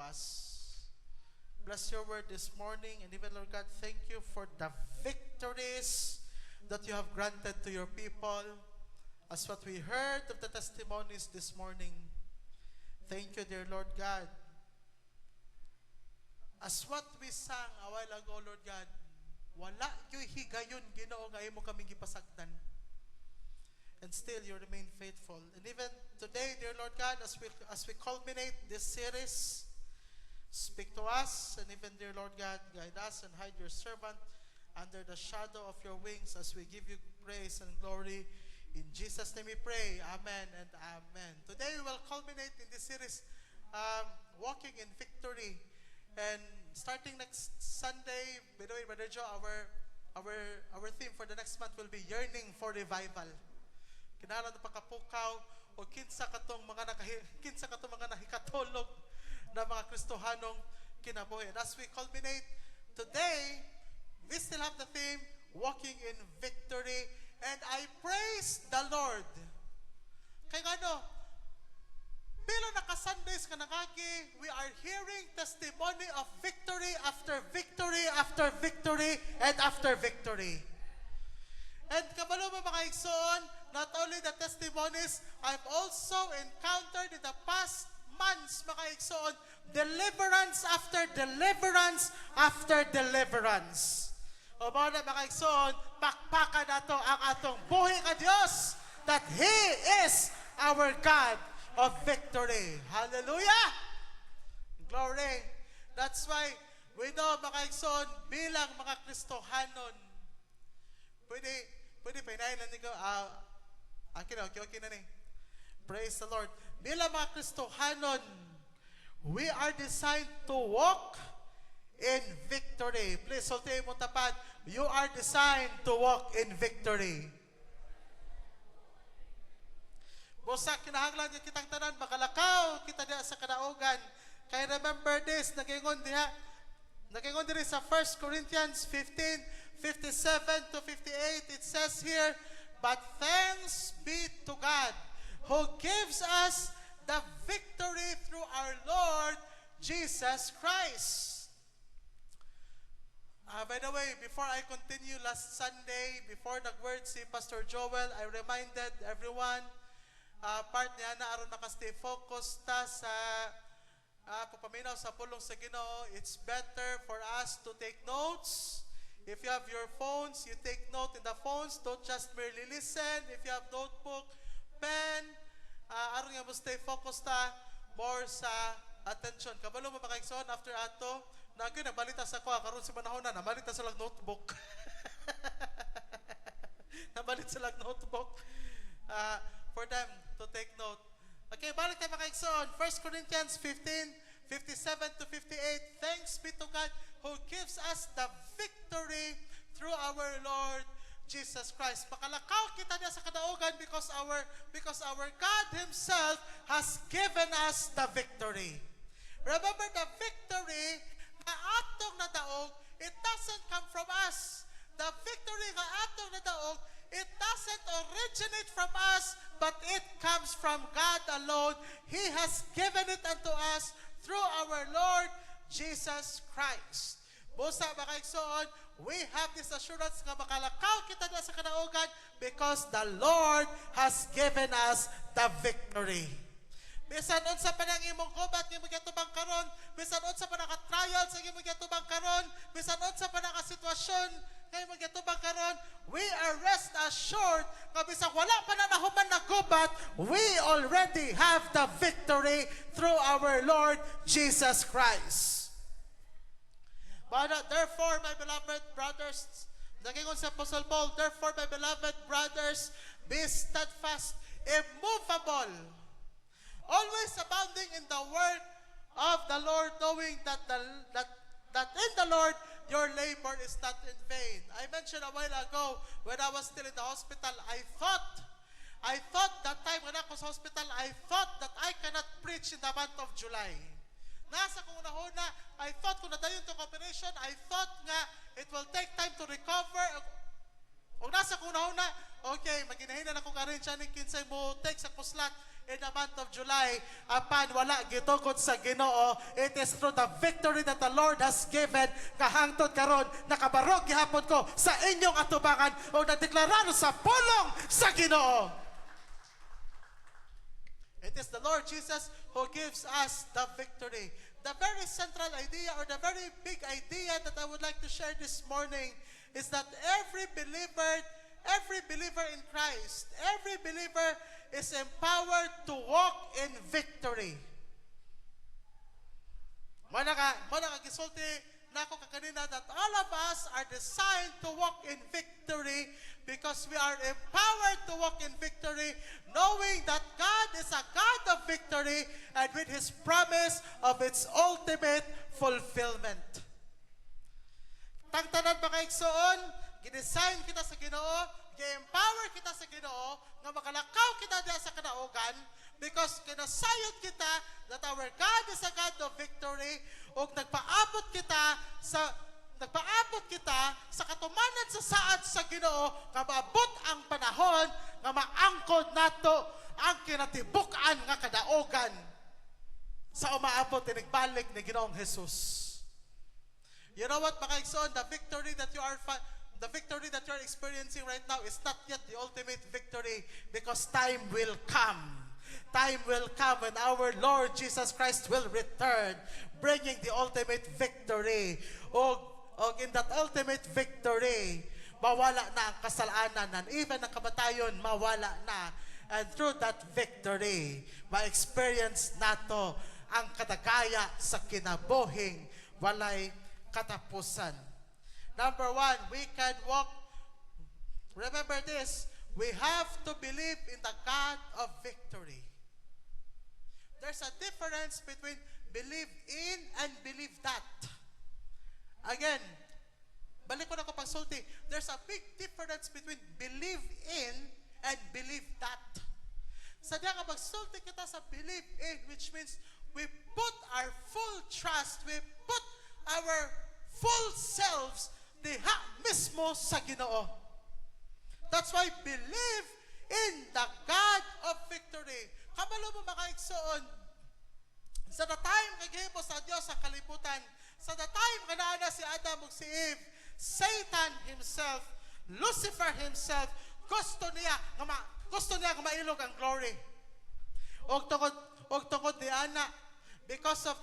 us. Bless your word this morning. And even, Lord God, thank you for the victories that you have granted to your people. As what we heard of the testimonies this morning. Thank you, dear Lord God. As what we sang a while ago, Lord God, wala yung higayon, Ginoo, nga imo kaming gipasagdan. And still, you remain faithful. And even today, dear Lord God, as we culminate this series, speak to us, and even, dear Lord God, guide us and hide your servant under the shadow of your wings as we give you praise and glory. In Jesus' name we pray. Amen and amen. Today, we will culminate in this series, Walking in Victory. And starting next Sunday, by the way, Brother Joe, our theme for the next month will be Yearning for Revival. Kinahanglan na pagkapukaw o kinsa katong mga nahikatulog na mga Kristohanong kinabuhi. And as we culminate today, we still have the theme Walking in Victory, and I praise the Lord. Kaya ano, bilo naka-Sundays ka nakaki, we are hearing testimony of victory after victory after victory and after victory. And kabalo mo mga igsoon, not only the testimonies, I've also encountered in the past months, mga igsoon, deliverance after deliverance after deliverance. O mga mga igsoon, pakpakan nato ang atong buhi ka Diyos, that He is our God of victory. Hallelujah! Glory! That's why we know, mga igsoon, bilang mga Kristohanon, Pwede painayan ko. Okay na ni. Praise the Lord. Bilang mga Kristohanon, we are designed to walk in victory. Please, sulti mo tapat. You are designed to walk in victory. Busa, kinahanglan niya kitang tanan, makalakaw kita diha sa kadaugan. Kaya remember this, nagingon diha sa 1 Corinthians 15:57 to 58, it says here, but thanks be to God who gives us the victory through our Lord Jesus Christ. By the way, before I continue, last Sunday, before nag-word si Pastor Joel, I reminded everyone, part niya na aron makastay focused ta sa papaminaw sa pulong sa Ginoo. It's better for us to take notes. If you have your phones, you take note in the phones. Don't just merely listen. If you have notebook, pen, aron nga mo stay focused ta more sa attention. Kabalo mo mga igsoon, after ato, nabalita sa ko, karon si manahon na, nabalita sa lang notebook. Nabalita sa lang notebook for them to take note. Okay, balik tayo mga igsoon. 1 Corinthians 15:57 to 58. Thanks be to God who gives us the victory through our Lord Jesus Christ. Makalakaw kita niya sa kadaugan because our God Himself has given us the victory. Remember, the victory na atong nadaog, it doesn't come from us. The victory na atong nadaog, it doesn't originate from us, but it comes from God alone. He has given it unto us through our Lord Jesus Christ. Busa mga igsoon, we have this assurance nga makalakaw kita na sa kadaugan because the Lord has given us the victory. Bisan unsa pa nang imong gubat nga imong gitubang karon, bisan unsa pa naka trial sa imong gitubang karon, bisan unsa pa naka sitwasyon nga imong gitubang karon, we are rest assured nga bisan wala pa na nahuman na gubat, we already have the victory through our Lord Jesus Christ. But therefore, my beloved brothers, nagingon sa Apostle Paul, therefore, my beloved brothers, be steadfast, immovable, always abounding in the work of the Lord, knowing that in the Lord your labor is not in vain. I mentioned a while ago, when I was still in the hospital, I thought that time when I was in hospital, I thought that I cannot preach in the month of July. Nasa kung unahuna, I thought kung nadayon itong operation, I thought nga it will take time to recover. O nasa kung unahuna, okay, maginahinan ako karin siya ni kinsay mo take sa kuslat. in the month of July, apan wala gitugod sa Ginoo, it is through the victory that the Lord has given, kahangtod karon nakabarog gihapon ko sa inyong atubangan o nadeklarado sa pulong sa Ginoo. It is the Lord Jesus who gives us the victory. The very central idea or the very big idea that I would like to share this morning is that every believer in Christ, every believer is empowered to walk in victory. Muna ka gisulti nako kaganina that all of us are designed to walk in victory because we are empowered to walk in victory, knowing that God is a God of victory and with His promise of its ultimate fulfillment. Tangtanan ba kaigsoon, gidesign kita sa Ginoo, gi-empower kita sa Ginoo, nga makalakaw kita diya sa kadaugan, because kinasayod kita that our God is a God of victory, ug nagpaabot kita sa katumanan sa saad sa Ginoo, nga maabot ang panahon nga maangkod nato ang kinatibuk-an nga kadaugan sa umaabot tinigbalik ni Ginoong Jesus. You know what, mga igsoon, the victory that you are experiencing right now is not yet the ultimate victory, because time will come. Time will come when our Lord Jesus Christ will return, bringing the ultimate victory. O in that ultimate victory, mawala na ang kasalanan, and even ang kamatayon, mawala na. And through that victory, ma-experience nato ang kadagaya sa kinabuhing walay katapusan. Number one, we can walk. Remember this, we have to believe in the God of victory. There's a difference between believe in and believe that. Again, balik ko na ko pagsulti. There's a big difference between believe in and believe that. Sadya nga pagsulti kita sa believe in, which means we put our full trust, we put our full selves diha mismo sa Ginoo. That's why believe in the God of victory. Kabalo mo makaigsoon, sa the time kagihimo sa Dios sa kalibutan, sa the time kanaana si Adam ug si Eve, Satan himself, Lucifer himself, gusto niya nga mailog ang glory. Og tungod ni ana, because of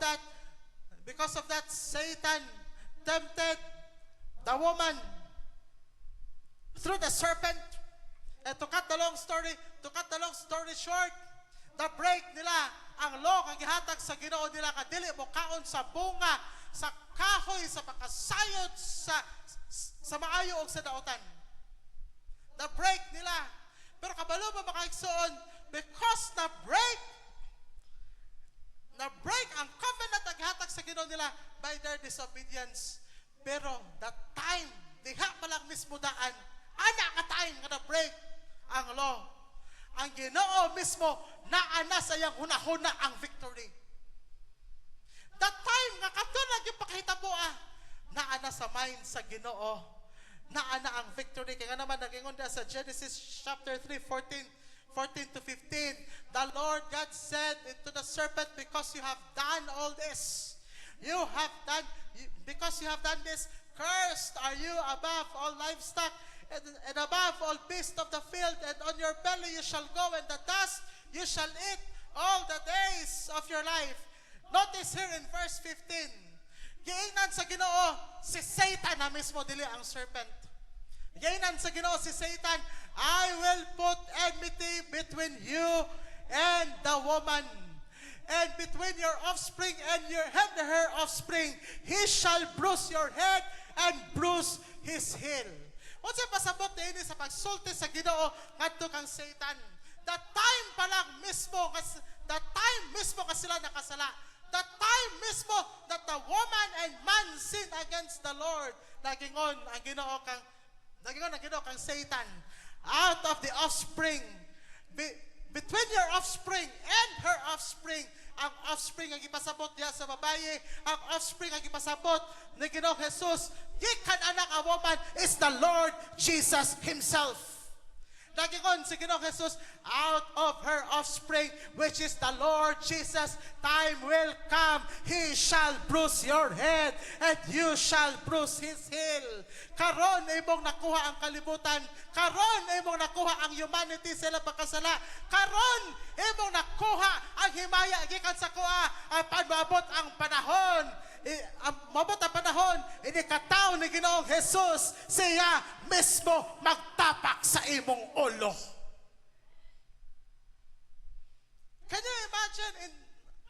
that Satan tempted the woman through the serpent. And to cut the long story short, the break nila ang law nga gihatag sa Ginoo nila kadili mo kaon sa bunga, sa kahoy, sa pakasayod sa maayo ug sa daotan. The break nila. Pero kabalo ba makaigsoon, because na break ang covenant na gihatag sa Ginoo nila by their disobedience. Pero that time, diha pa lang mismo daan, ana ka time nga na-break ang law. Ang Ginoo mismo, naana sa iyang hunahuna ang victory. That time nga katulag yung pakahitaboa, naana sa mind sa Ginoo, naana ang victory. Kaya nga naman, nagingon na sa Genesis chapter 3, 14 to 15, the Lord God said to the serpent, because you have done all this, because you have done this, cursed are you above all livestock and above all beasts of the field, and on your belly you shall go, and the dust you shall eat all the days of your life. Notice here in verse 15, giingnan sa Ginoo si Satan na mismo, dili ang serpent. Giingnan sa Ginoo si Satan, I will put enmity between you and the woman, and between your offspring and her offspring. He shall bruise your head and bruise his heel. Unsa pasabot niini sa pagsulti sa Ginoo ngadto kang Satan? The time pa lang mismo ka sila nakasala. The time mismo that the woman and man sinned against the Lord. Nagingon ang Ginoo kang Satan, out of the offspring, between your offspring and her offspring, ang offspring ang ipasabot niya sa babaye, ang offspring ang ipasabot ni Ginoong Jesus, gikan anak a woman is the Lord Jesus Himself. Nagingon si Ginoong Jesus, out of her offspring, which is the Lord Jesus, time will come. He shall bruise your head, and you shall bruise his heel. Karon imong nakuha ang kalibutan. Karon imong nakuha ang humanity sila pagkasala. Karon imong nakuha ang himaya gikan sa kuha. Apan maabot ang panahon. Mabot ang panahon, inikataw ni Ginoong Jesus, siya mismo magtapak sa imong ulo. Can you imagine?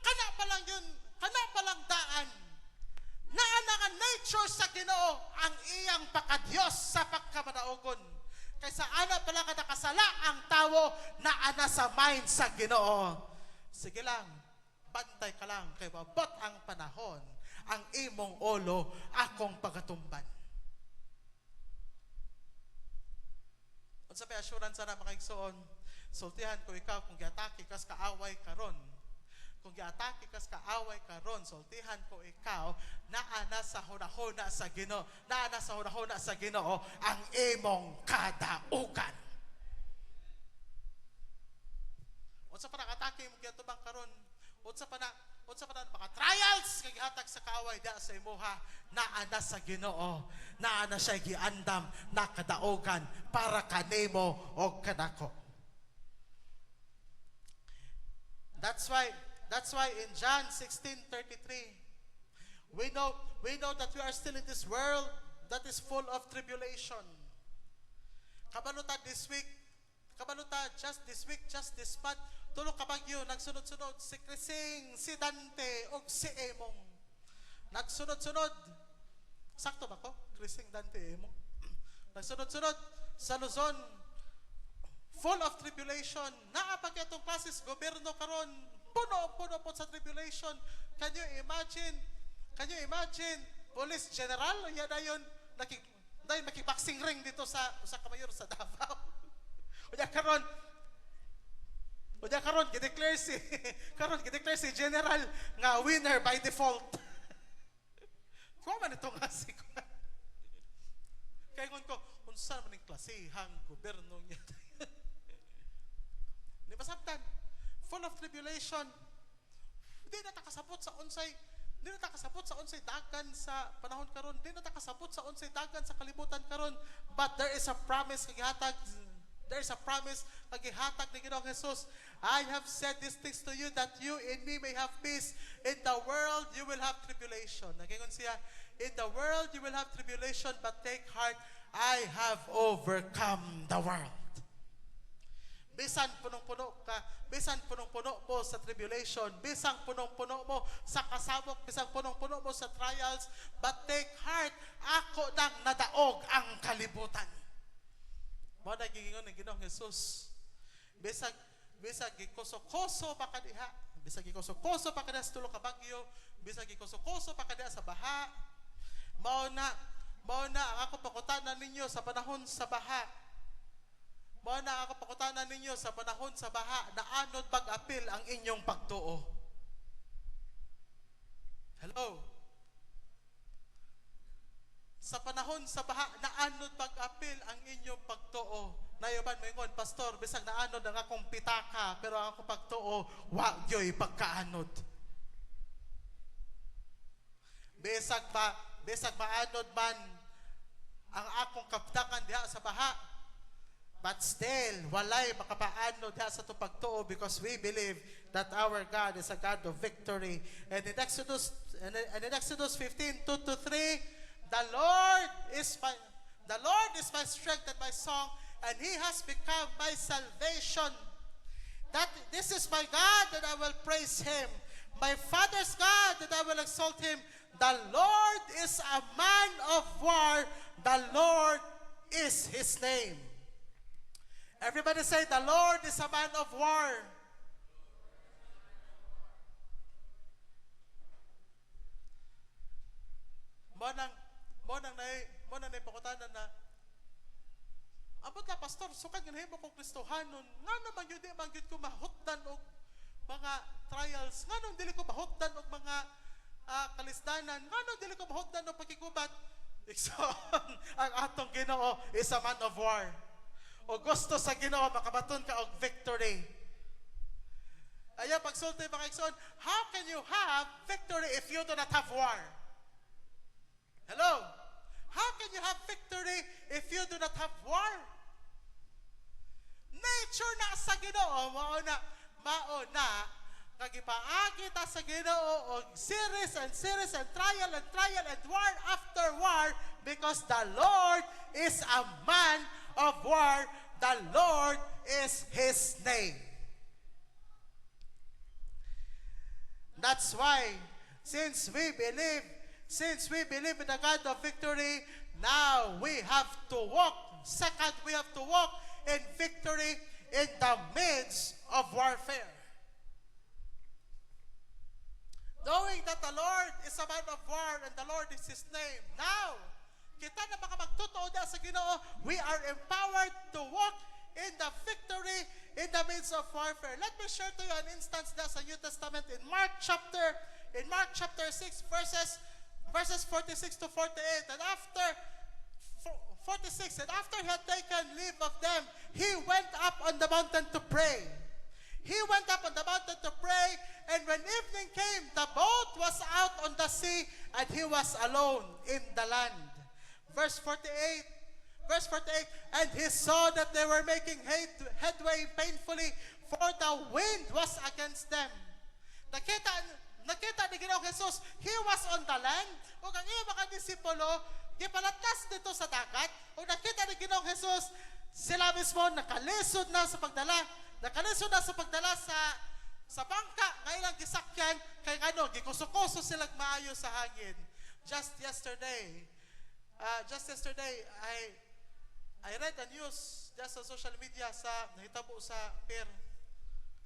Kana pa lang yun, kana pa lang daan. Naanang nature sa Ginoo ang iyang pagkadiyos sa pagkamadaogon. Kaysa ana pa lang nakasala ang tao na ana sa mind sa Ginoo. Sige lang, bantay ka lang, kay mabot ang panahon, ang imong ulo akong pagatumban. Unsa may assurance na makaigsoon, sultihan ko ikaw kung giatake kas kaaway karon. Kung giatake kas kaaway karon, sultihan ko ikaw naa na sa hunahuna sa Ginoo, naa na sa hunahuna sa Ginoo ang imong kadaugan. Unsa pa nakatake imong giatubang karon? Unsa pa na mga trials kay gihatag sa kaaway da sa imuha, naa na sa Ginoo, naa na siya giandam na kadaugan para kanimo o kanako. That's why in John 16:33 we know that we are still in this world that is full of tribulation. Kabaluta just this week, just this month, tulo ka bagyo, nagsunod-sunod, si Crising, si Dante, o si Emong. Nagsunod-sunod. Sakto ba ko? Crising, Dante, Emong. Nagsunod-sunod sa Luzon. Full of tribulation. Naapag itong klases, gobyerno karon, puno po sa tribulation. Can you imagine? Police General, yan na yun, makiboxing ring dito sa Kamayor sa Davao. Unya karon gideclare si General nga winner by default. Ko man ito nga si ko. Kaya ko unsa man ning klasehang gobyerno niya. Di ba sabtan? Full of tribulation. Di na takasabot sa unsay dagan sa panahon karon. Di na takasabot sa unsay dagan sa kalibutan karon. But there is a promise kagihatag. There is a promise kagihatag ni Ginoong Jesus. I have said these things to you that you in me may have peace. In the world you will have tribulation. Nagingon siya, in the world you will have tribulation, but take heart, I have overcome the world. Bisan punong-puno mo sa tribulation, bisan punong-puno mo sa kasabok, bisan punong-puno mo sa trials, but take heart, ako nang nadaog ang kalibutan. Mo na gigingon ng Ginoong Jesus. Bisag gikoso-koso pa kadiha, bisag gikoso-koso pa kadiha sa tulo ka bagyo, bisag gikoso-koso pa kadiha sa baha. Mao na ang ako pakutanan ninyo sa panahon sa baha. Mao na ako pakutanan ninyo sa panahon sa baha, na anod pag-apil ang inyong pagtuo. Hello? Sa panahon sa baha, naanod pag-apil ang inyong pagtuo. Nayoban mo ingon, Pastor, bisag naanod ang akong pitaka, pero ang akong pagtuo, wa gyoy pagkaanod. Bisag maanod man ang akong kaptakan diha sa baha, but still, walay makapaanod diha sa itong pagtuo, because we believe that our God is a God of victory. And in Exodus 15:2-3, The Lord is my strength and my song, and He has become my salvation. That this is my God, and I will praise Him. My Father's God, and I will exalt Him. The Lord is a man of war. The Lord is His name. Everybody say, the Lord is a man of war. Mo nang pakutanan na abot na, Pastor, sukad ginahimo kong Kristohanon, nga naman yun di man yun ko mahutdan og mga trials, nga naman dili ko mahutdan og mga kalisdanan, nga naman dili ko mahutdan og pagkigubat. Ikson, ang atong Ginoo is a man of war. o gusto sa Ginoo makabaton ka og victory. Ayan, pagsulti mga igsoon, how can you have victory if you do not have war? Hello? How can you have victory if you do not have war? Nature na sa Ginoo, mauna, kagipaagi ta sa Ginoo og series and trial and war after war because the Lord is a man of war. The Lord is His name. That's why, since we believe in the God of victory, now we have to walk. Second, we have to walk in victory in the midst of warfare. Knowing that the Lord is a man of war and the Lord is His name. Now, kita na mga magtotoo na sa Ginoo, we are empowered to walk in the victory in the midst of warfare. Let me share to you an instance na sa New Testament in Mark chapter 6 verses 46 to 48. And after 46, and after he had taken leave of them, he went up on the mountain to pray. He went up on the mountain to pray, and when evening came, the boat was out on the sea, and he was alone in the land. Verse 48, and he saw that they were making headway painfully, for the wind was against them. Nakita ni Ginoong Jesus, he was on the land, o ang iyong mga disipulo, gipalatas dito sa dagat, o nakita ni Ginoong Jesus, sila mismo nakalisod na sa pagdala sa bangka, ngayong gisakyan, kay gikusukuso silang maayo sa hangin. Just yesterday, I read the news just sa social media sa nahitabo sa pier.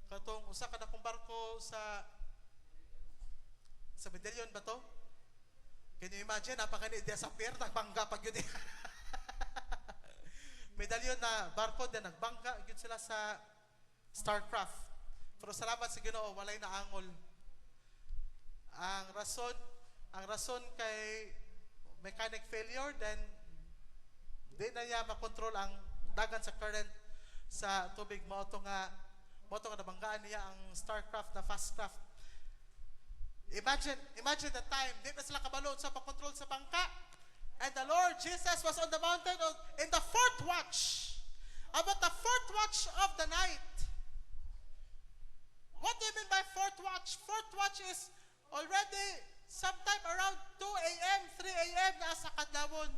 Katong usa ka na kong barko sa Medellin ba to? Can you imagine, napakani dia sa pier, nagbangga pag yun. Medellin na barko, din nagbangga yun sila sa Starcraft. Pero salamat sa Ginoo, walay na angol. Ang rason kay mechanic failure, then di na niya makontrol ang dagan sa current sa tubig. Mo nga nabanggaan niya ang Starcraft na Fastcraft. Imagine the time, di na sila kabalo sa pagkontrol sa bangka. And the Lord Jesus was on the mountain in the fourth watch. About the fourth watch of the night. What do you mean by fourth watch? Fourth watch is already sometime around 2 a.m., 3 a.m. na sa kadlawon.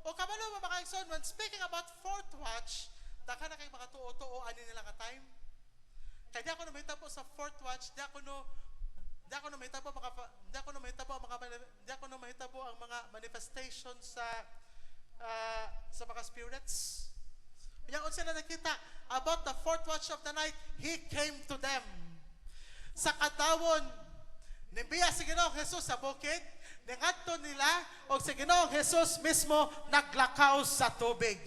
O kabalo mga kaigsoon, when speaking about fourth watch, daka na kayo makatuo-tuo, ani nila ka time. Kaya di ako na mahitabo sa fourth watch, di ako na mahitabo ang mga manifestations sa mga spirits. Kaya kung sila nakita, about the fourth watch of the night, He came to them. Sa kadawon, nimbiya si Ginoong Jesus sa bukid, ningadto nila, o si Ginoong Jesus mismo naglakaw sa tubig.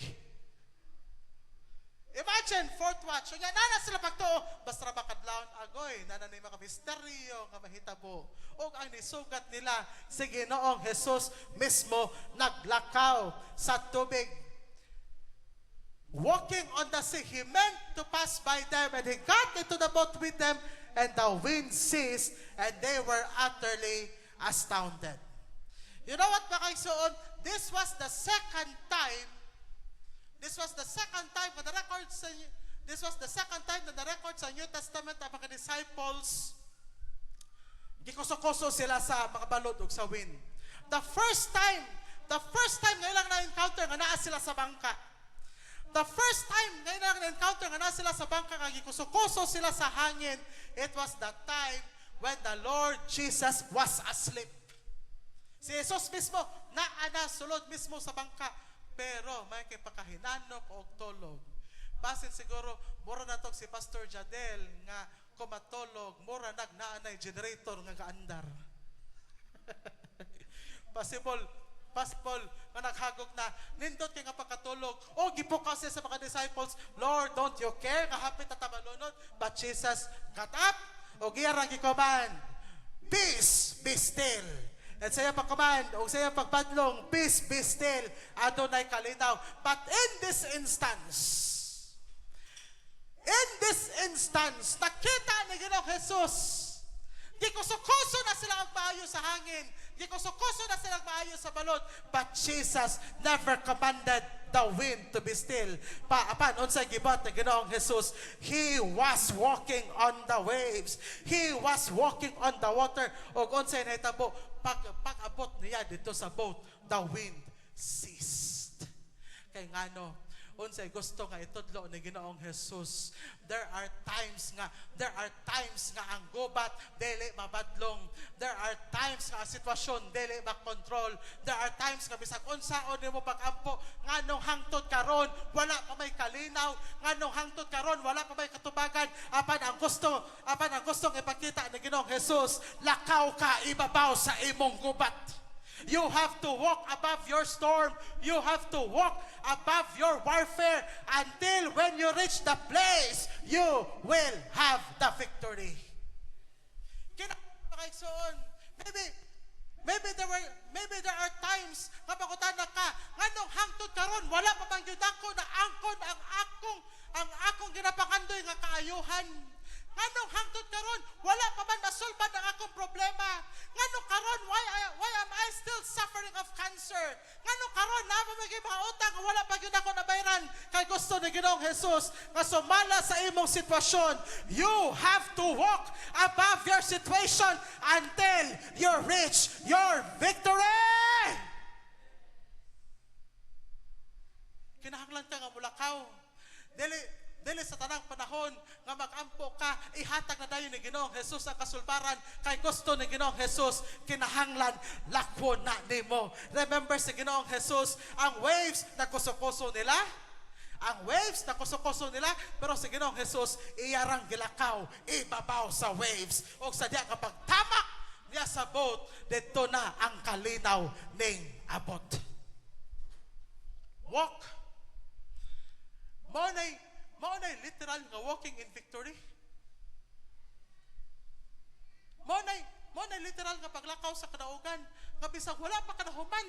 Imagine, fourth watch. Kaya nana sila pagtuo, basta makadlawon agoy, nana ni mga misteryo nga mahitabo. O ang nisugat nila, si Ginoong Jesus mismo naglakaw sa tubig. Walking on the sea, He meant to pass by them, and He got into the boat with them, and the wind ceased, and they were utterly astounded. You know what, mga kaigsoon? This was the second time na the record sa New Testament ang mga disciples gikuso-kuso sila sa mga balod ug sa wind. The first time na ilang na-encounter nga naa sila sa bangka. The first time na ilang na-encounter nga naa sila sa bangka nga gikuso-kuso sila sa hangin, it was the time when the Lord Jesus was asleep. Si Jesus mismo naa sulod mismo sa bangka, pero may kay pakahinanok og tulog. Basin siguro mura na tong si Pastor Jadel nga kumatulog, mura nagnaanay generator nga gaandar. Possible nga naghagok na nindot kay nga pagkatulog. O gipukaw siya sa mga disciples, Lord, don't you care nga hapit ta tabalunod? But Jesus got up o giyarang gi-command, peace, be still. At saya pag-command o saya pagpadlong, peace, be still. Adonai kalinaw. But in this instance, In this instance, nakita ni Ginoong Jesus, gikuso-kuso na sila ang maayo sa hangin, gikuso-kuso na sila ang maayo sa balod, but Jesus never commanded the wind to be still. Apan unsay gibat ni Ginoong Jesus, He was walking on the waves. He was walking on the water. O unsay nahitabo, pag-abot niya dito sa boat, the wind ceased. Kay ngano, unsay gusto nga itudlo ni Ginoong Jesus, there are times nga ang gubat dili mabadlong, there are times nga ang sitwasyon dili makontrol, there are times nga bisag unsaon nimo pag-ampo, nganong hangtod karon wala pa may kalinaw, nganong hangtod karon wala pa may katubagan, apan ang gustong ipakita ni Ginoong Jesus, lakaw ka ibabaw sa imong gubat. You have to walk above your storm. You have to walk above your warfare until when you reach the place, you will have the victory. Kinakaigsoon, maybe there are times nga pagutana ka, nganong hangtod karon wala pa bang gyud ako na angkon ang akong ginapakandoy nga kaayuhan. Nganong hangtod karon wala pa man masulbad ang akong problema. Nganong karon why am I still suffering of cancer? Nganong karon na pa may mga utang wala pa gyud ako nabayaran. Kay gusto ni Ginoong Jesus nga sumala sa imong sitwasyon. You have to walk above your situation until you reach your victory. Kinahanglan ka nga mulakaw. Dili sa tanang panahon nga mag-ampo ka, ihatag na dayon ni Ginoong Jesus ang kasulbaran. Kay gusto ni Ginoong Jesus, kinahanglan lakwo na nimo. Remember si Ginoong Jesus, ang waves na kuso-kuso nila, pero si Ginoong Jesus, iyarang gilakaw, ibabaw sa waves. O sa diya kapag tamak niya sa boat, dito na ang kalinaw ning abot. Walk. Maunay literal nga walking in victory. Maunay literal nga paglakaw sa kadaugan. Nga bisag wala pa kadahuman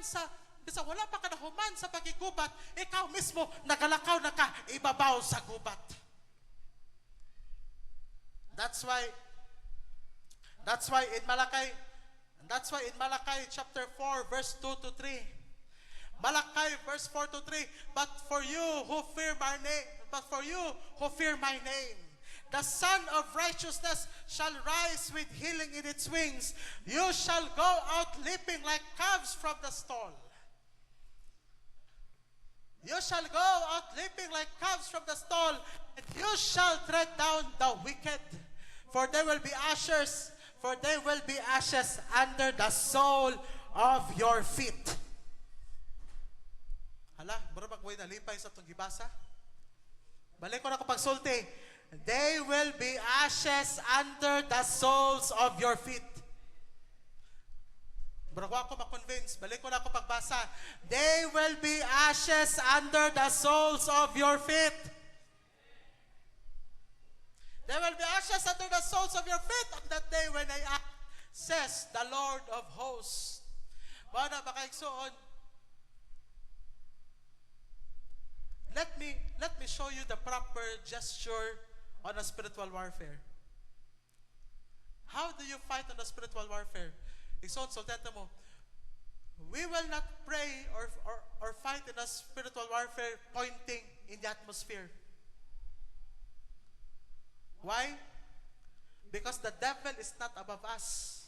sa pagigubat, ikaw mismo nagalakaw na ka ibabaw sa gubat. That's why in Malachi chapter 4 verse 2 to 3. Malachi verse 4 to 3, but for you who fear my name, the Son of Righteousness shall rise with healing in its wings. You shall go out leaping like calves from the stall. You shall go out leaping like calves from the stall, and you shall tread down the wicked, for they will be ashes under the sole of your feet. Hala, bro magway na lipay sa itong gibasa. Balik ko na kapag sulti. They will be ashes under the soles of your feet. Bro ako ma-convince. Balik ko na kapag basa. They will be ashes under the soles of your feet. They will be ashes under the soles of your feet on that day when I act, says the Lord of hosts. Bana makaigsoon. Let me show you the proper gesture on a spiritual warfare. How do you fight on a spiritual warfare? Igsoon, sultenta mo. We will not pray or fight in a spiritual warfare pointing in the atmosphere. Why? Because the devil is not above us.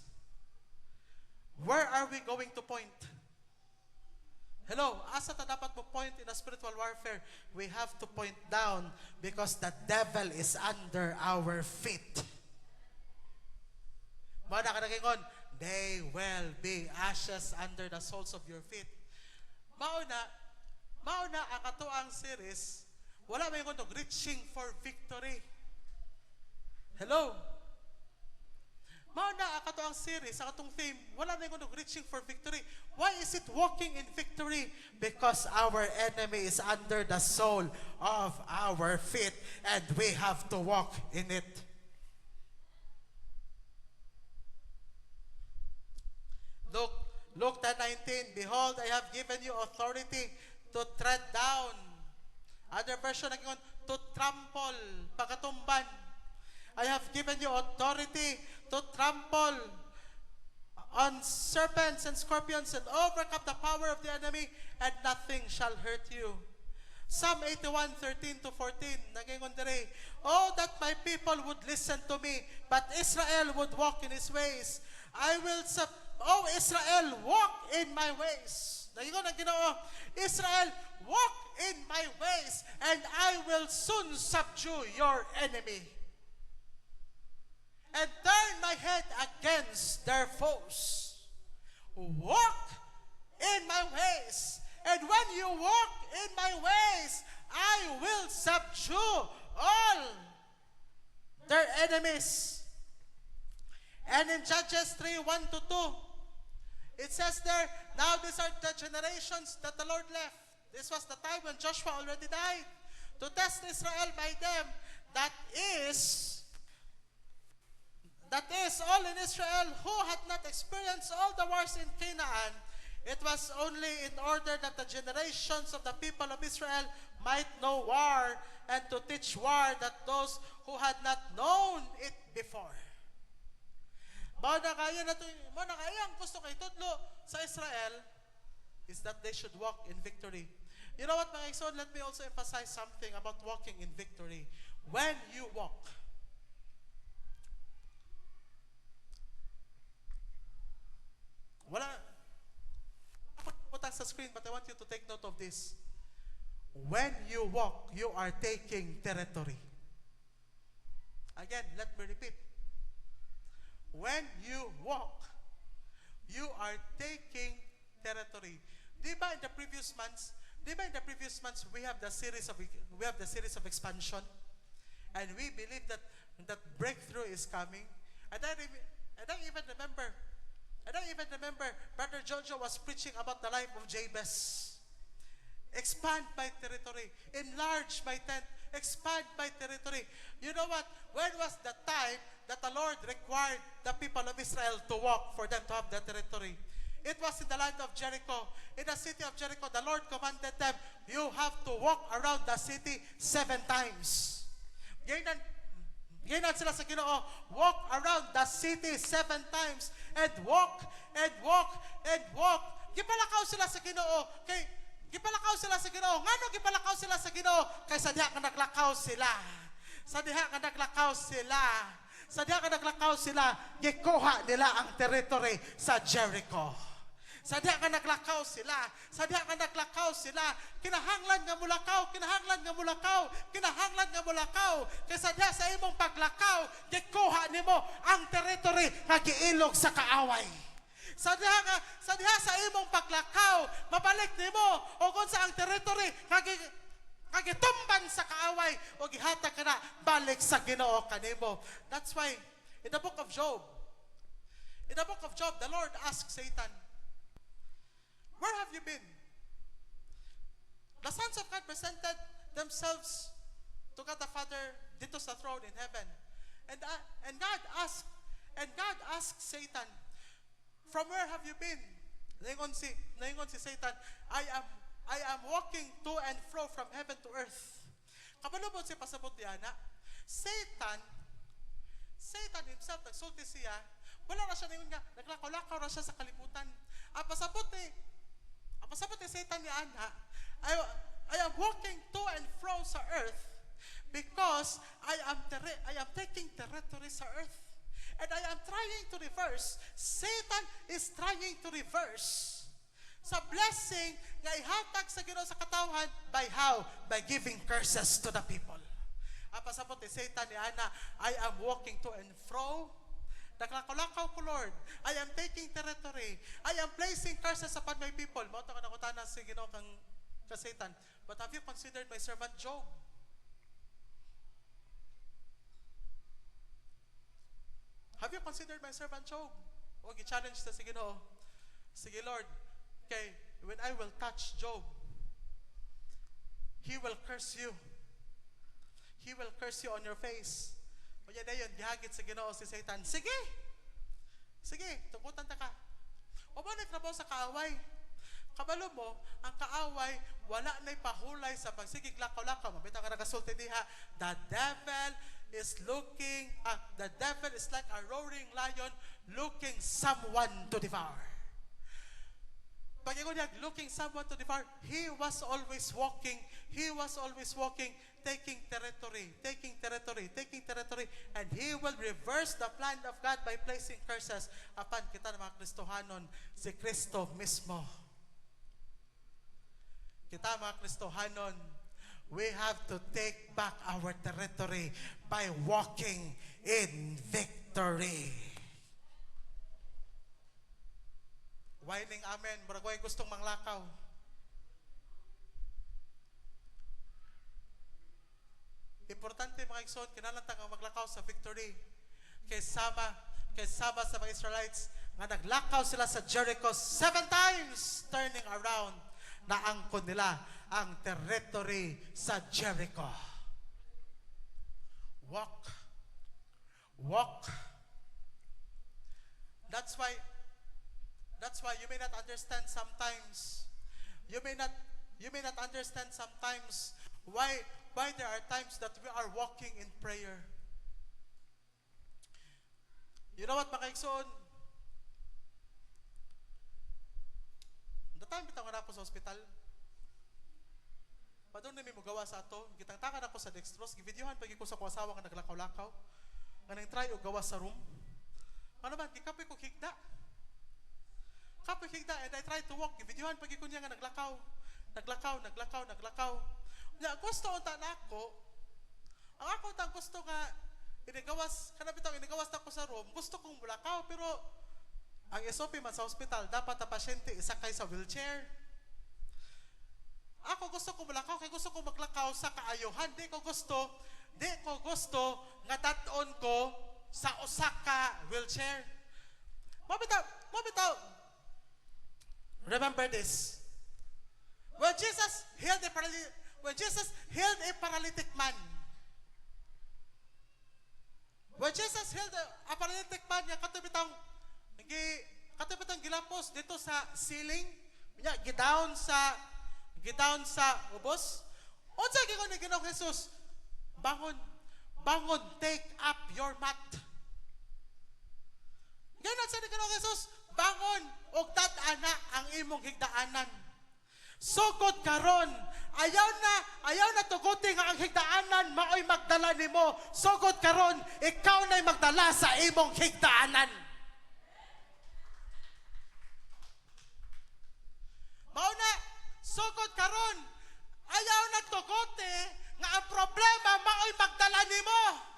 Where are we going to point? Hello, asa ta dapat mo point in a spiritual warfare? We have to point down because the devil is under our feet. Muna ka nagingon, they will be ashes under the soles of your feet. Mauna ang katuang series, wala may yung reaching for victory. Hello? Mauna ang katuang series, ang katong theme, wala na yung reaching for victory. Why is it walking in victory? Because our enemy is under the sole of our feet and we have to walk in it. Luke 10:19, behold, I have given you authority to tread down. Other version, to trample, pagatumban. I have given you authority to trample on serpents and scorpions and overcome the power of the enemy, and nothing shall hurt you. Psalm 81:13-14, nagingon dire, oh, that my people would listen to me, but Israel would walk in his ways. Oh, Israel, walk in my ways. Nagingon ang Ginoo, Israel, walk in my ways, and I will soon subdue your enemy and turn my head against their foes. Walk in my ways, and when you walk in my ways, I will subdue all their enemies. And in Judges 3:1-2, it says there, now these are the generations that the Lord left. This was the time when Joshua already died, to test Israel by them. That is all in Israel who had not experienced all the wars in Canaan. It was only in order that the generations of the people of Israel might know war, and to teach war that those who had not known it before. Mao na kaya ang gusto kay tudlo sa Israel is that they should walk in victory. You know what, mga igsoon, let me also emphasize something about walking in victory. When you walk, wala putang sa screen, but I want you to take note of this. When you walk, you are taking territory. Again, let me repeat. When you walk, you are taking territory. Di ba in the previous months we have the series of expansion, and we believe that breakthrough is coming. And I even remember Brother Jojo was preaching about the life of Jabez. Expand my territory, enlarge my tent, expand my territory. You know what? When was the time that the Lord required the people of Israel to walk for them to have the territory? It was in the land of Jericho. In the city of Jericho, the Lord commanded them, you have to walk around the city 7 times. Gaynan sila sa Ginoo, walk around the city 7 times, and walk, and walk, and walk. Gipalakaw sila sa Ginoo. Gipalakaw sila sa Ginoo. Ngano gipalakaw sila sa Ginoo? Kay sa diha ka naglakaw sila. Sa diha ka naglakaw sila. Sa diha ka naglakaw sila, gikuha nila ang territory sa Jericho. Sa diha ka naglakaw sila. Sa diha ka naglakaw sila. Kinahanglan nga mulakaw, kinahanglan nga mulakaw, kinahanglan nga mulakaw. Kay sa diha sa imong paglakaw, gikuha nimo ang territory nga giilog sa kaaway. Sa diha sa imong paglakaw, mabalik nimo o kung sa ang territory kagitumban sa kaaway o gihatag ka na balik sa Ginoo kanimo. That's why in the book of Job, the Lord asked Satan, where have you been? The sons of God presented themselves to God the Father dito sa throne in heaven. And God asked Satan, from where have you been? Naingon si Satan, I am walking to and fro from heaven to earth. Kabalubon si pasabot di ana. Satan himself, nagsulti siya, wala na siya ningon nga, naglakaw-lakaw na siya sa kalibutan. Ang pasabot ni Satan ni ana, I am walking to and fro sa earth because I am taking territory sa earth. And I am trying to reverse. Satan is trying to reverse sa blessing nga ihatag sa Ginoo sa katawhan by how? By giving curses to the people. Ang pasabot ni Satan ni ana, I am walking to and fro. Naglakaw-lakaw ko, Lord. I am taking territory. I am placing curses upon my people. Mao ta kanakutana si Ginoo kang Satan. But have you considered my servant Job? Have you considered my servant Job? O gi-challenge ta si Ginoo. Sige, Lord. Okay, when I will touch Job, he will curse you. He will curse you on your face. O yan na yun, gihagit sa Ginoo si Satan. Sige, tukutan ta ka. O ba nagtrabaho sa kaaway? Kabalo mo, ang kaaway, wala na'y pahulay sa pagsigig lakaw-lakaw. Mabita ka nakasulti diha. The devil is like a roaring lion looking someone to devour. Pag ikaw niya, looking someone to devour, he was always walking, taking territory, and he will reverse the plan of God by placing curses upon kita ng mga Kristohanon, si Kristo mismo. Kita mga Kristohanon, we have to take back our territory by walking in victory. Whining amen, baragway gustong manglakaw. Importante mga igsoon, kinalantang ang maglakaw sa victory. Kay sama sa mga Israelites, nga naglakaw sila sa Jericho 7 times, turning around, naangkon nila ang territory sa Jericho. Walk. That's why you may not understand sometimes. You may not understand sometimes why there are times that we are walking in prayer. You know what, mga igsoon? The time bitaw nga ako sa hospital. Padung na may mugawa sa ato. Gitang-tangan ako sa dextrose. Givideohan pagi ko sa kuwasawa nga naglakaw-lakaw. Nga nang try o gawa sa room. Ano ba? Gikapoy ko higda. And I tried to walk. Givideohan pagi ko niya nga naglakaw. Ya, gusto unta na ako. Ang ako utang gusto nga inigawas na ko sa room. Gusto kong mulakaw pero ang SOP man sa hospital dapat ang pasyente isakay sa wheelchair. Ako gusto kong mulakaw kay gusto kong maglakaw sa kaayohan. Di ko gusto nga daton ko sa Osaka wheelchair. Mabitaw. Remember this. When Jesus healed a paralytic man, niya katubitang gilapos dito sa ceiling, niya gidown sa ubos. Unsa gyud ni Ginoong Jesus? Bangon, take up your mat. Ganun sa Ginoong Jesus, bangon og tat-ana ang imong higdaanan. Sugod karon, ayaw na tuguti nga ang higdaanan maoy magdala nimo. Sugod karon, ikaw na'y magdala sa imong higdaanan. Mauna, sugod karon, ayaw na tuguti nga ang problema maoy magdala nimo.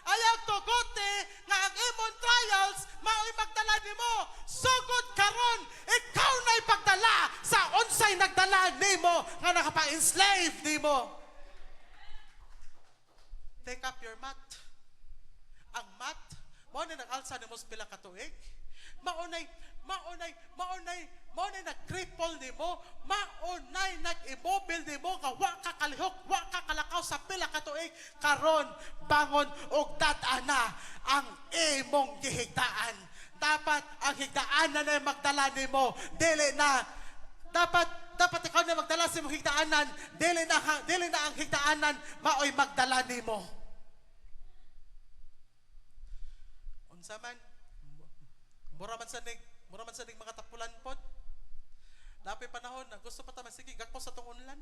Ayaw tuguti nga ang imong trials maoy magdala nimo. Sugod karon, ikaw na'y pagdala sa unsay nagdala nimo nga nakapa-enslave nimo. Take up your mat. Ang mat, mao na nag-alsa nimo sa pila ka tuig. Maunay nag-cripple nimo, maunay nag-immobile nimo nga wa ka kalihok, wa ka kalakaw sa pila ka tuig. Karon bangon og tat-ana ang imong gihigdaan. Dapat ang higdaanan na magdala nimo, dili na dapat ikaw na magdala sa imong higdaanan, dili na ang higdaanan maoy magdala nimo. Unsa man mura man sanig mga tapulan pod. Napay panahon na gusto pa ta masigig gakpo sa tong unlan.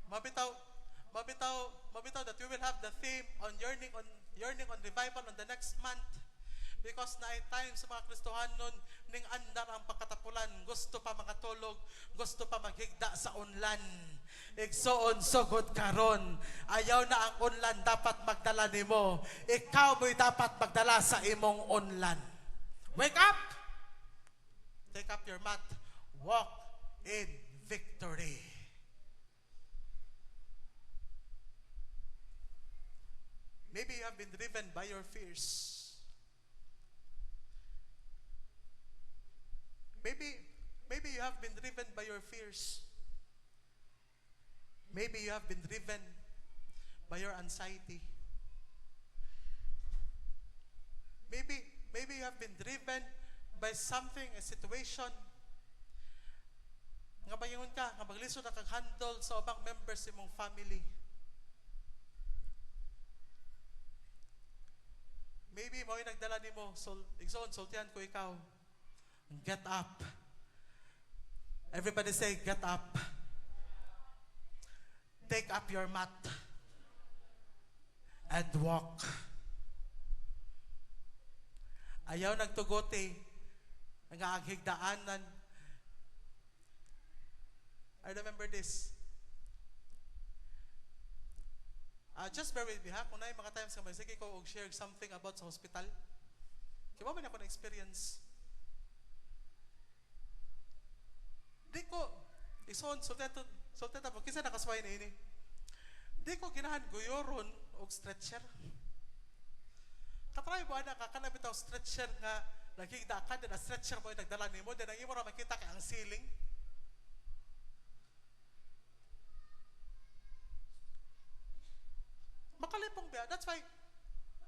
Mabitaw that we will have the theme on yearning on revival on the next month. Because na time sa mga Kristohanon ning andar ang pagkatapulan, gusto pa makatulog, gusto pa maghigda sa unlan. Igsoon sugod karon, ayaw na ang unlan dapat magdala nimo. Ikaw mo'y dapat magdala sa imong unlan. Wake up! Take up your mat. Walk in victory. Maybe you have been driven by your fears. Maybe you have been driven by your fears. Maybe you have been driven by your anxiety. Maybe you have been driven by something, a situation, nga bayingon ka, nga maglisod na kag-handle sa ubang members sa imong family. Maybe mo nagdala nimo, igsoon, sultihan ko ikaw. Get up. Everybody say, get up. Take up your mat and walk. Ayaw nagtugote ang higdaanan. I remember this. Just bear with me ha. Kung na yung mga times nga sige ko og share something about sa hospital. Kaya mo ako na-experience. Di ko, ison, sulteta mo, kisa nakasway na ini. Di ko ginahan guyoron og stretcher. Katry mo ana ka kanang bitaw stretcher nga nagigda ka na stretcher mo nagdala nimo din ang imo ra makita kay ang ceiling. Makalipong biya. That's why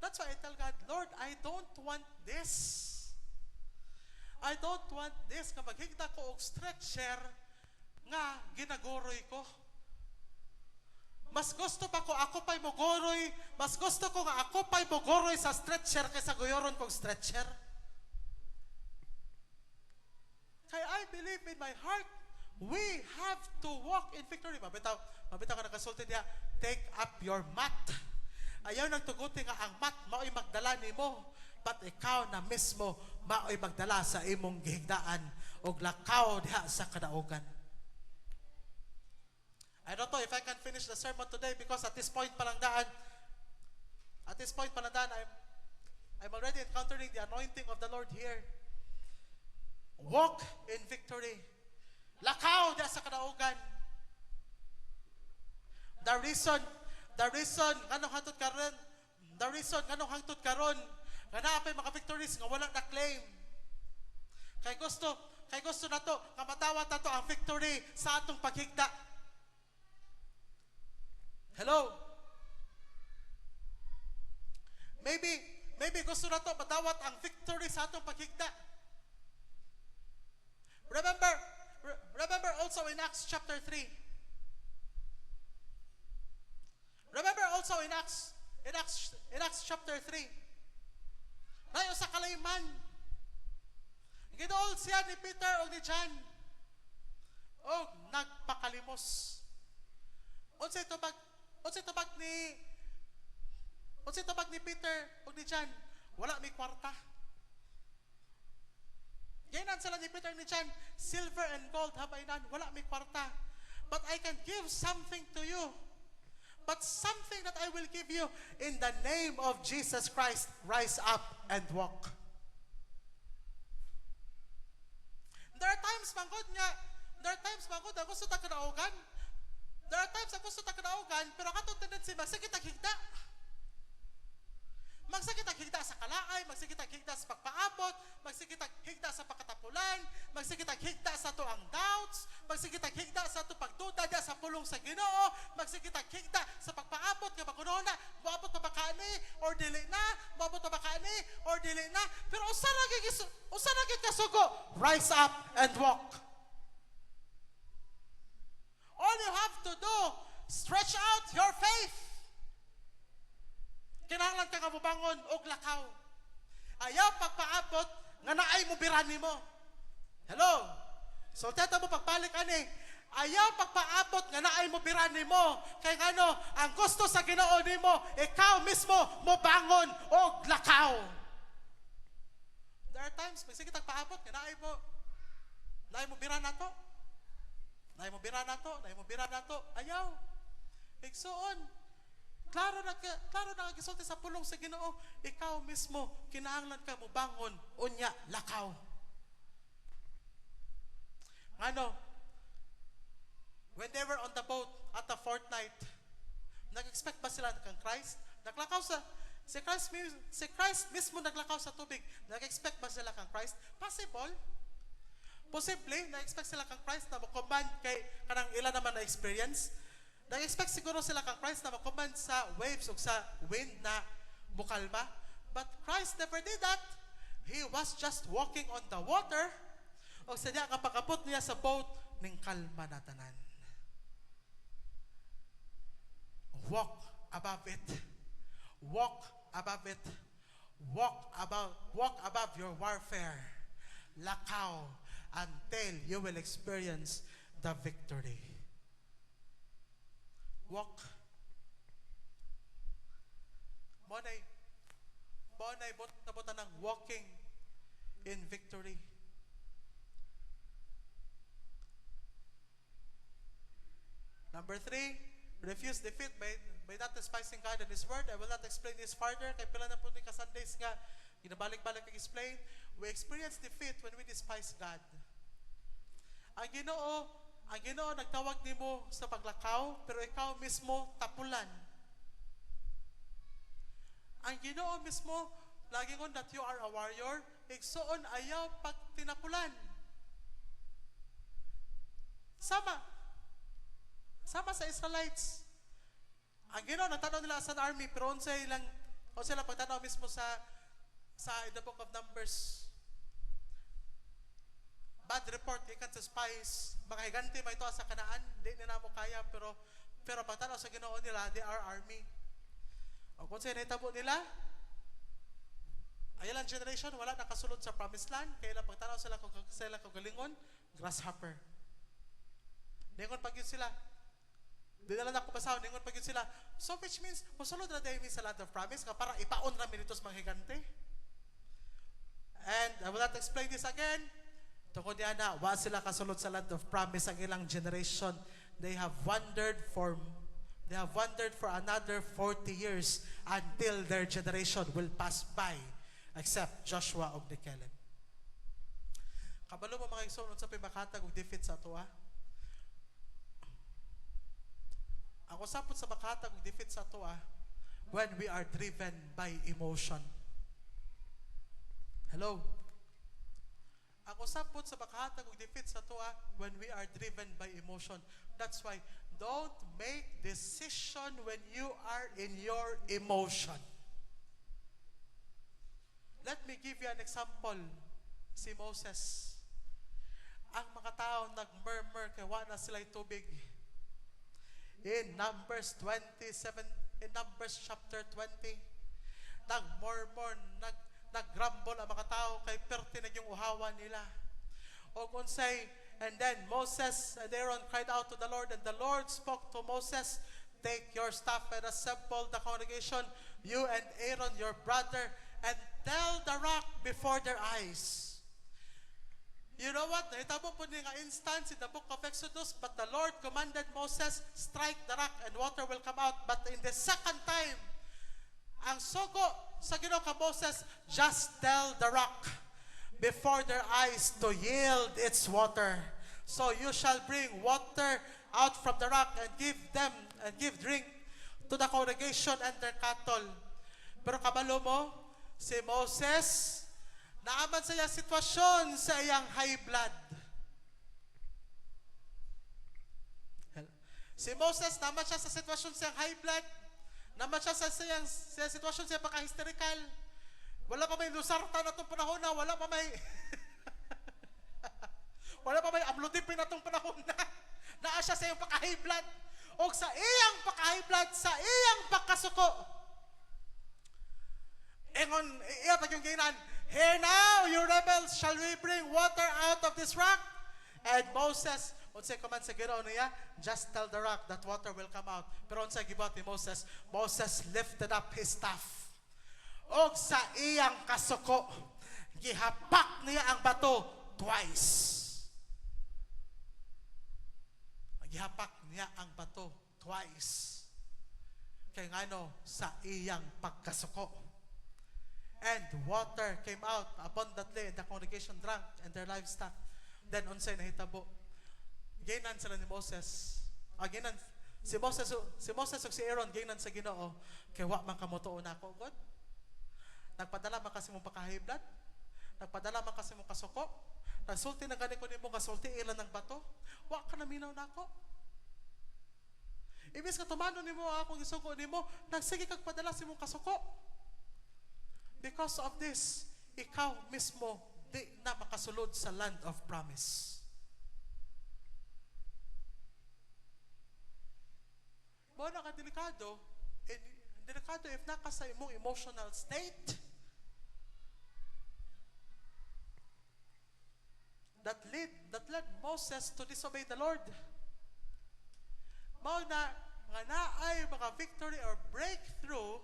I tell God, Lord, I don't want this. I don't want this. Nga maghigda ko og stretcher nga ginagoroy ko. Mas gusto pa ko ako pa'y mogoroy. Mas gusto ko nga ako pa'y mogoroy sa stretcher kaysa guyoron kong stretcher. Kaya I believe in my heart, we have to walk in victory. Mabitaw ka nakasulti niya, take up your mat. Ayaw nang tuguti nga ang mat, mao'y magdala nimo. But ikaw na mismo, mao'y magdala sa imong gihigdaan o lakaw diha sa kadaugan. I don't know if I can finish the sermon today because at this point palang daan, I'm already encountering the anointing of the Lord here. Walk in victory. Lakaw diha sa kadaugan. The reason nganong hangtod karon nga naapay mga victories nga wala na claim. Kay gusto nato nga matawat nato ang victory sa atong paghigda. Hello? Maybe gusto nato matawat ang victory sa atong paghigda. Remember also in Acts chapter 3. Remember also in Acts chapter 3. Nayo sa kalayman. Gidool siya ni Peter o ni John. O nagpakalimos. Unsay tubag ni Peter o ni John? Wala may kwarta. Gainan sila ni Peter ni John, silver and gold have I none. Wala may kwarta. But I can give something to you. But something that I will give you in the name of Jesus Christ, rise up and walk. There are times mangkod na gusto ta kadaugan. There are times na gusto ta kadaugan, pero katong tendency magsakit ang higda. Magsakit ang higda sa kalaay, magsakit ang higda sa pagpaabot, magsakit ang higda sa pagkatapulan, magsakit ang higda sa tuang doubts, magsakit ang higda sa to pagduda diya sa pulong sa Ginoo, magsakit ang higda sa pagpaabot nga bagunon na, moabot pa ba kaani or dili na, moabot pa ba kaani or dili na, pero usa ra gid kasugo, rise up and walk. All you have to do, stretch out your faith. Kinahanglan ka kabubangon og lakaw. Ayaw pagpaabot nga naay mo birani mo. Hello? So teta mo pagbalik ani. Ayaw pagpaabot nga naay mo birani mo. Kay ngano, ang gusto sa Ginoo nimo, ikaw mismo mo bangon og lakaw. There are times magsige tagpaabot nga naay mo bira nato. Naay mo bira nato. Ayaw. Igsuon. Klaro na gisulti sa pulong sa Ginoo, ikaw mismo kinahanglan ka mo bangon unya lakaw. Ano? When they were on the boat at the fourth night, nag-expect ba sila kang Christ? Naglakaw si Christ mismo naglakaw sa tubig. Nag-expect ba sila kang Christ? Possible. Posible, na-expect sila kang Christ na mo-command kay kanang ilan naman na experience. Nag-expect siguro sila kang Christ na mag-command sa waves o sa wind na bukalma. But Christ never did that. He was just walking on the water, o sa niya kapag-abot niya sa boat, ning kalma na tanan. Walk above it. Walk above it. Walk above your warfare. Lakaw until you will experience the victory. Walk. Monay buta ng walking in victory. Number 3, refuse defeat by not despising God and His Word. I will not explain this further. Kaya pila na po ni ka-Sundays nga, ginabalik-balik explain. We experience defeat when we despise God. Ang Ginoo nagtawag nimo sa paglakaw, pero ikaw mismo tapulan. Ang Ginoo mismo, lagi ngon that you are a warrior, igsoon ayaw pag tinapulan. Sama sa Israelites. Ang Ginoo natanaw nila sa army, pero on sila pagtanaw mismo sa in the book of Numbers. Bad report ikan sa spies, mga higanti may ito sa Kanaan, di nila mo kaya, pero pagtanaw sa Ginoo nila, they are army. O kung sa'yo nahitabo nila, ayalang generation, wala nakasulod sa promised land, kaya lang pagtanaw sila kagalingon, grasshopper. Ningon pag yun sila, di na lang ako pasaw, ningon pag yun sila, so which means, masulod na dahil sa land of promise, para ipaon namin ito sa mga higante. And I will not explain this again. Tungkol niya na, wa sila kasulod sa land of promise ang ilang generation. They have wandered for another 40 years until their generation will pass by, except Joshua og ni Caleb. Kabalo mo mga igsoon sa pimakatag og defeat sa ato Ang usapon sa makatag og defeat sa ato when we are driven by emotion. Hello? Ang usapon sa makatag og defeat sa ato when we are driven by emotion. That's why don't make decision when you are in your emotion. Let me give you an example. Si Moses. Ang mga tao nag-murmur kay wala sila'y tubig. In Numbers chapter 20, nag-murmur, nag-grumble ang mga tao kay perti na yung uhawan nila. O kung say, and then Moses and Aaron cried out to the Lord, and the Lord spoke to Moses, take your staff and assemble the congregation, you and Aaron your brother, and tell the rock before their eyes. You know what? Nahitabo po nga instance in the book of Exodus, but the Lord commanded Moses, strike the rock and water will come out. But in the second time, ang sugo sa Ginoo ka Moses, just tell the rock before their eyes to yield its water. So you shall bring water out from the rock and give drink to the congregation and their cattle. Pero kabalo mo, si Moses, naaman sa iyang sitwasyon sa iyang high blood. Si Moses, naman siya sa sitwasyon sa iyang high blood. Naman siya sa sitwasyon sa iyang pagka-hysterical. Wala pa may lusarta na itong panahon na. Wala pa may amlodipin na itong panahon na. Naa siya sa iyang pagka-high blood. O sa iyang pagka-high blood, sa iyang pagkasuko. Ingon, iyatag yung gainan, here now, you rebels, shall we bring water out of this rock? And Moses, unsay command sa Ginoo niya, just tell the rock that water will come out. Pero unsay gibuhat ni Moses, Moses lifted up his staff. Og sa iyang kasuko, gihapak niya ang bato twice. Gihapak niya ang bato twice. Kaya ngano sa iyang pagkasuko. And water came out abundantly, and the congregation drank, and their livestock. Then unsay nahitabo, gainan sila ni Moses. Si Moses ug si Aaron gainan sa Ginoo, kay wa man kamotuon nako God. Nagpadala man kasi mo pagkahiblat, nagpadala man kasi mo kasuko, nagsulti na gani ko nimo kasulti ilan ng bato, wa ka naminaw nako. Ibis ka tumano nimo akong isuko nimo, nagsige kag padala si mong kasuko. Because of this ikaw mismo di na makasulod sa land of promise. Mo na ka delikado, delikado if naka sa imong emotional state that led Moses to disobey the Lord. Mao na nga naay mga victory or breakthrough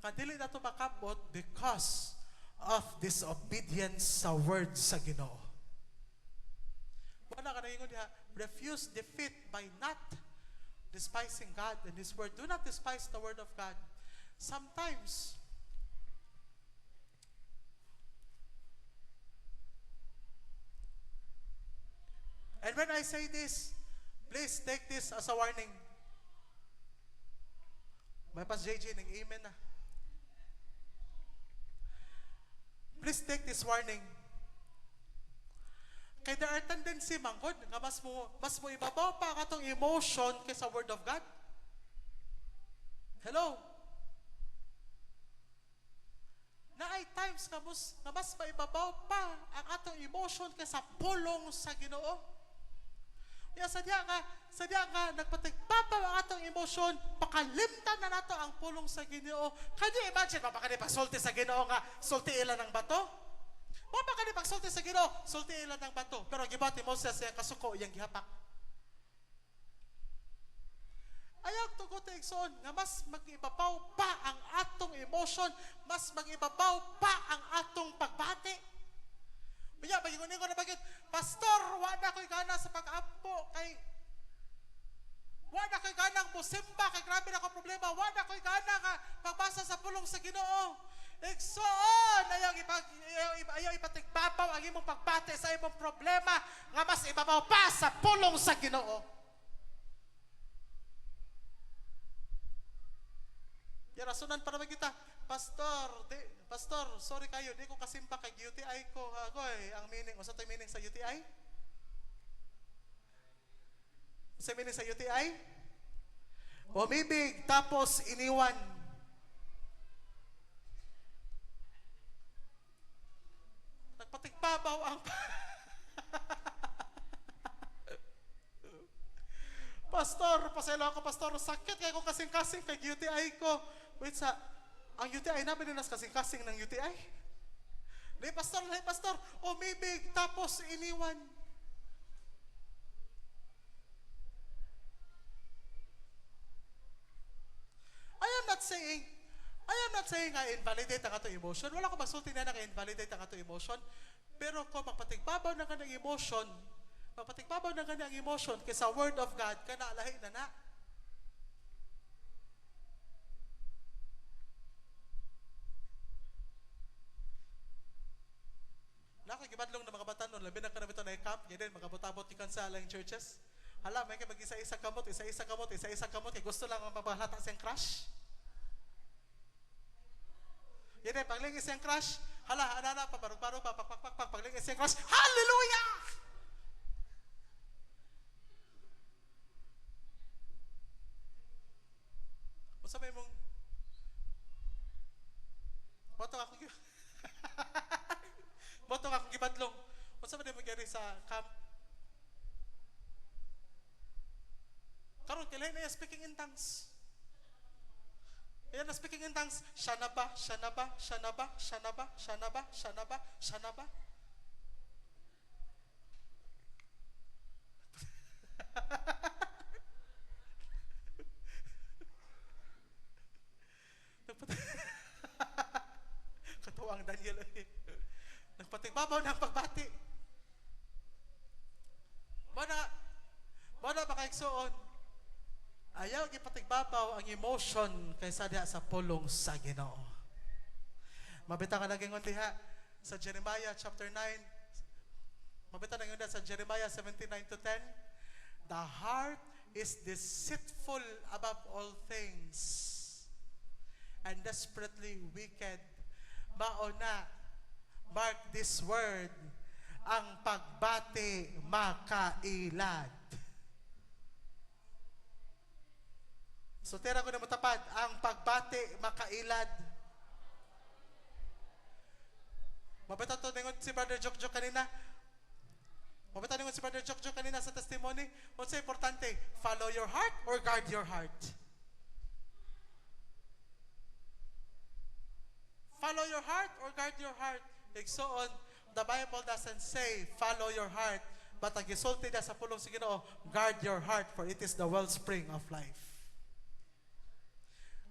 kadili na to makabot because of disobedience sa word sa Ginoo. Wala ka na ingon diha, refuse defeat by not despising God and His word. Do not despise the word of God. Sometimes, and when I say this, please take this as a warning. May pas JJ ng amen na. Please take this warning. Kaya there are tendency manggod nga mas mo ibabaw pa katong emotion kaysa word of God. Hello? Na ay times nga mas maibabaw pa ang atong emotion kaysa pulong sa Ginoo. Kaya sadya nga nagpatigpapaw ang atong emotion, pakalimtan na nato ang pulong sa Ginoo. Kaya imagine, mapakanipasulti sa Ginoo nga, sulti ilan ng bato? Mapakanipasulti sa Ginoo, sulti ilan ng bato. Pero gibati Moses yung kasuko, yung gihapak. Ayaw tugot igsoon nga mas mag-ibabaw pa ang atong emotion, mas mag-ibabaw pa ang atong pagbati. Kaya bagingon ko na bagit, Pastor, wala ko'y gana sa pag-ampo kay wala ko'y ganang musimba kay grabe na ko problema, wala ko'y gana ka pagbasa sa pulong sa Ginoo. Igsoon, ayaw ipatigbabaw ang imong pagbati sa imong problema nga mas ibabaw pa sa pulong sa Ginoo. Yan, rasunan para magkita, Pastor, sorry kayo, di ko kasimpa kay UTI ko. Agoy, ang meaning, o sa ito meaning sa UTI? Sa meaning sa UTI? Umibig, tapos iniwan. Nagpatigpabaw ang Pastor, pasaylo ako, Pastor, sakit kayo ko kasing-kasing kay UTI ko. Wait ang UTI namin nilas kasing-kasing ng UTI. Hey, Pastor, umibig, tapos iniwan. I am not saying nga invalidate ang ato emotion. Wala ko masulti na naka-invalidate ang ato emotion. Pero kung magpatigbabaw na ka ng emotion, kaysa word of God, ka naalahi na. Nakakibadlong na mga batanon, labi na ka na ito na i-camp, ganyan, magkabutabot ikan sa alang churches. Hala, may kayo mag-isa-isa kamot, kaya gusto lang mabahalata siyang crush. Yan paglingis siyang crush, hala, anana, pabarog-barog, pak, paglingis siyang crush, hallelujah! Kung sabay mong, Botong ako gibadlong. Kung saan ba magyari sa camp? Karon kailan na speaking in tongues. Ayan na speaking in tongues. Shanaba. Katawa ang Daniel eh. Nagpatigbabaw ng pagbati. Bana makaigsoon. Ayaw gipatigbabaw ang emotion kaysa diha sa pulong sa Ginoo. Mabita ka naging diha sa Jeremiah chapter 9. Mabita naging diha sa Jeremiah 17:9-10. The heart is deceitful above all things and desperately wicked. Mauna, mark this word, ang pagbati makailad. So tira ko na matapad, ang pagbati makailad. Mabitaw to ningon si Brother Jokjok kanina. Mabitaw ningon si Brother Jokjok kanina sa testimony. Unsa importante? Follow your heart or guard your heart? Follow your heart or guard your heart? Igsoon, the Bible doesn't say follow your heart, but ang gisulti na sa pulong sa Ginoo, guard your heart, for it is the wellspring of life.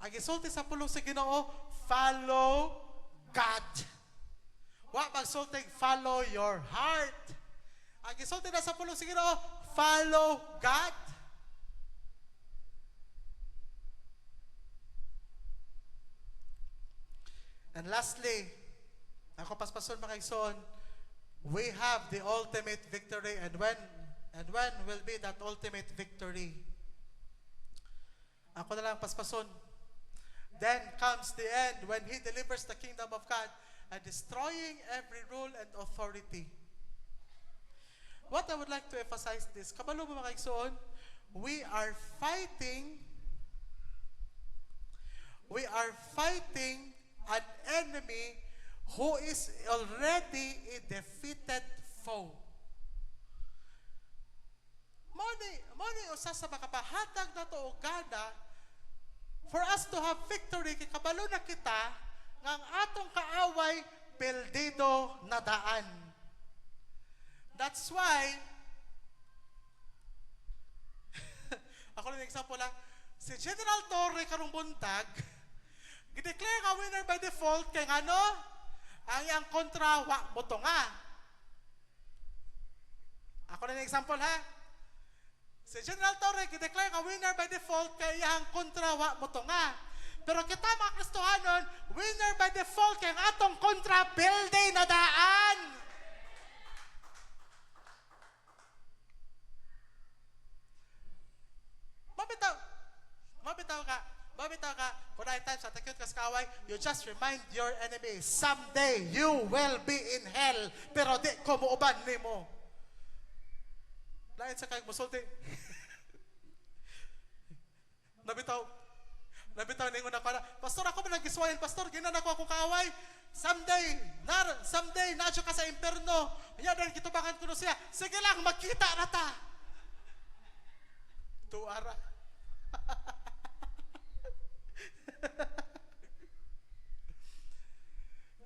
Ang gisulti sa pulong sa Ginoo, follow God. Wa magsulti follow your heart. Ang gisulti na sa pulong sa Ginoo, follow God. And lastly, ako paspason mga igsoon, we have the ultimate victory, and when will be that ultimate victory? Ako na lang paspason. Then comes the end when He delivers the kingdom of God and destroying every rule and authority. What I would like to emphasize this, kabalo mo mga igsoon, we are fighting an enemy who is already a defeated foe. Moni usa sa makapahatag na to og gana for us to have victory, kay kabalo na kita nga ang atong kaaway perdido na daan. That's why ako lang example lang, si General Torre karong buntag gideclare nga winner by default kay ano? Ang iyang kontra wa boto nga. Ako na example ha. Si General Torre gideclare nga winner by default kay iyang kontra wa boto nga. Pero kita mga Kristohanon, winner by default kay ang atong kontra building na daan. Mabitaw ka, kung ay times at acute kas kaway, you just remind your enemy, someday you will be in hell, pero di ko muuban ni mo. Lain sa kayong musulti. Nabitaw ningon ako na, Pastor, ako ba nag-iswayan, Pastor, ginan ako akong kaaway, someday, nadyo ka sa imperno, yan ang kitubangan ko siya, sige lang, magkita na ta. Tuara.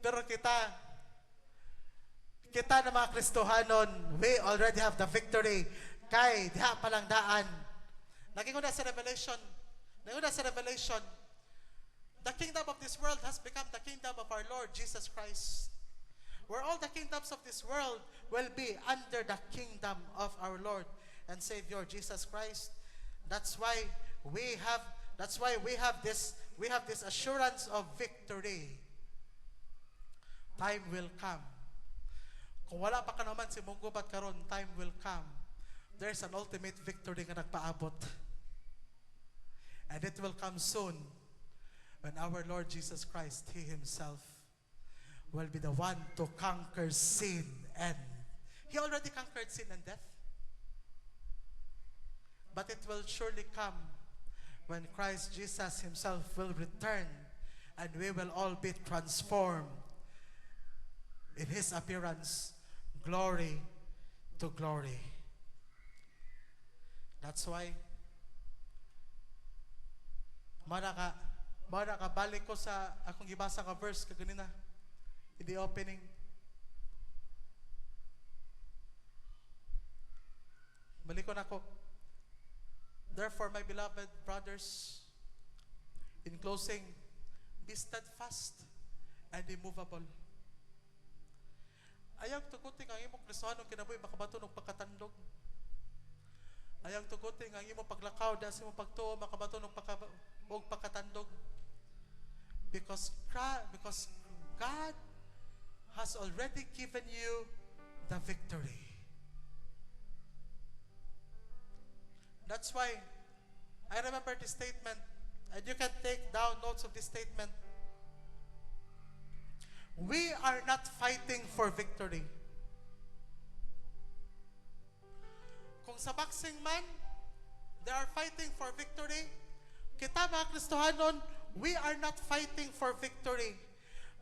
Pero kita na mga Kristohanon, we already have the victory. Kay diha palang daan. Naginguna sa Revelation. The kingdom of this world has become the kingdom of our Lord Jesus Christ. Where all the kingdoms of this world will be under the kingdom of our Lord and Savior Jesus Christ. That's why we have this assurance of victory. Time will come. Kung wala pa ka naman si Munggubat karon, time will come. There's an ultimate victory nga nagpaabot. And it will come soon when our Lord Jesus Christ, He Himself, will be the one to conquer sin, and He already conquered sin and death. But it will surely come when Christ Jesus Himself will return and we will all be transformed in His appearance, glory to glory. That's why balik ko sa akong gibasa ka verse kaganina in the opening. Balikon ako. Therefore, my beloved brothers, in closing, be steadfast and immovable. Ayang tuguti nga imong Kristohanon kinabuhi makabato ng pagkatandog. Ayang tuguti nga imong paglakaw dahil sa imong pagtuo makabato ng pagkatandog. Because God has already given you the victory. That's why I remember this statement, and you can take down notes of this statement. We are not fighting for victory. Kung sa boxing man, they are fighting for victory. Kita mga Kristohanon, we are not fighting for victory.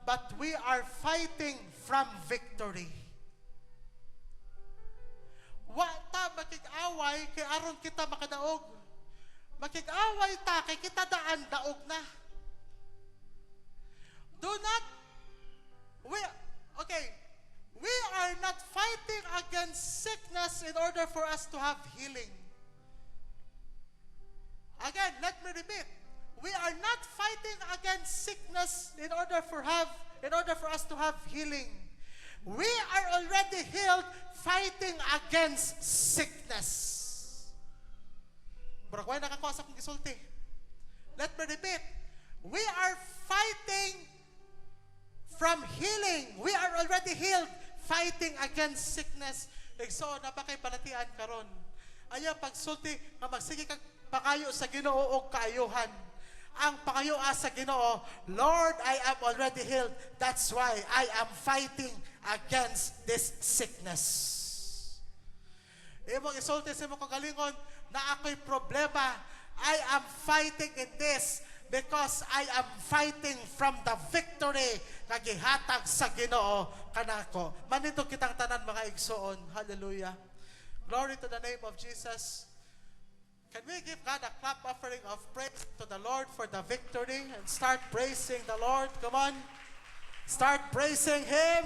but we are fighting from victory. Wa ta makig-away kay aron kita makadaog. Makig-away ta kay kita daan daog na. Do not we are not fighting against sickness in order for us to have healing. Again, let me repeat. We are not fighting against sickness in order for us to have healing. We are already healed fighting against sickness. Murag way nakakuha sa akong gisulti. Let me repeat. We are fighting from healing. We are already healed fighting against sickness. So, napakay balatian karon. Ayaw pagsulti nga magsige kag pakayo sa Ginoo og kaayuhan. Ang pakayo sa Ginoo, Lord, I am already healed. That's why I am fighting against this sickness. Imong isulti sa imong kagalingon na ako'y problema. I am fighting in this because I am fighting from the victory nga gihatag sa Ginoo kanako. Manito kitang tanan mga igsoon. Hallelujah. Glory to the name of Jesus. Can we give God a clap offering of praise to the Lord for the victory and start praising the Lord? Come on. Start praising Him.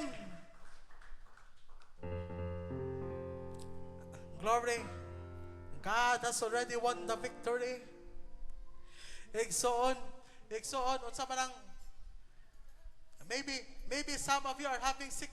Glory. God has already won the victory. Igsoon, unsa man ang maybe some of you are having sickness.